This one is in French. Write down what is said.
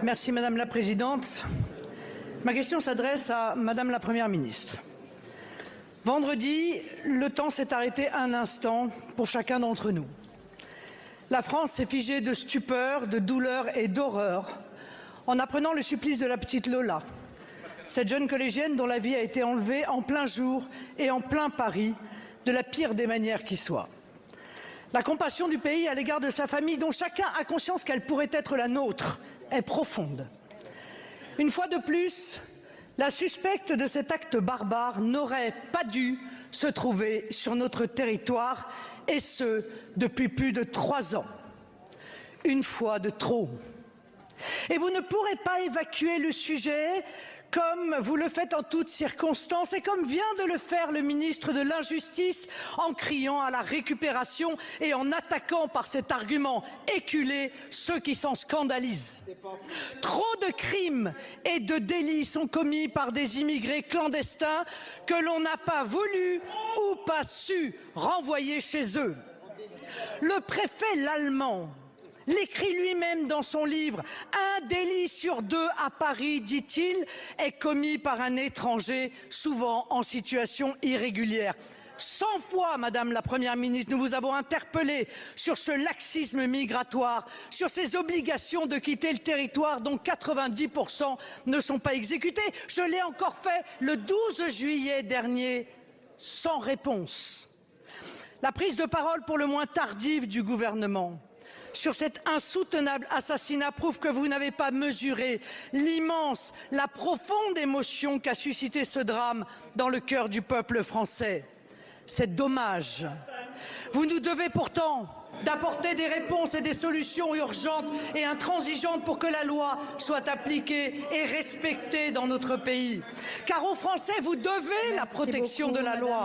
Merci Madame la Présidente. Ma question s'adresse à Madame la Première ministre. Vendredi, le temps s'est arrêté un instant pour chacun d'entre nous. La France s'est figée de stupeur, de douleur et d'horreur en apprenant le supplice de la petite Lola, cette jeune collégienne dont la vie a été enlevée en plein jour et en plein Paris de la pire des manières qui soit. La compassion du pays à l'égard de sa famille, dont chacun a conscience qu'elle pourrait être la nôtre, est profonde. Une fois de plus, la suspecte de cet acte barbare n'aurait pas dû se trouver sur notre territoire, et ce, depuis plus de 3 ans. Une fois de trop. Et vous ne pourrez pas évacuer le sujet comme vous le faites en toutes circonstances et comme vient de le faire le ministre de l'Injustice en criant à la récupération et en attaquant par cet argument éculé ceux qui s'en scandalisent. Trop de crimes et de délits sont commis par des immigrés clandestins que l'on n'a pas voulu ou pas su renvoyer chez eux. Le préfet l'Allemand l'écrit lui-même dans son livre. Un délit sur 2 à Paris, dit-il, est commis par un étranger, souvent en situation irrégulière. 100 fois, Madame la Première ministre, nous vous avons interpellé sur ce laxisme migratoire, sur ces obligations de quitter le territoire dont 90% ne sont pas exécutées. Je l'ai encore fait le 12 juillet dernier, sans réponse. La prise de parole pour le moins tardive du gouvernement sur cet insoutenable assassinat prouve que vous n'avez pas mesuré l'immense, la profonde émotion qu'a suscité ce drame dans le cœur du peuple français. C'est dommage. Vous nous devez pourtant d'apporter des réponses et des solutions urgentes et intransigeantes pour que la loi soit appliquée et respectée dans notre pays. Car aux Français, vous devez la protection de la loi.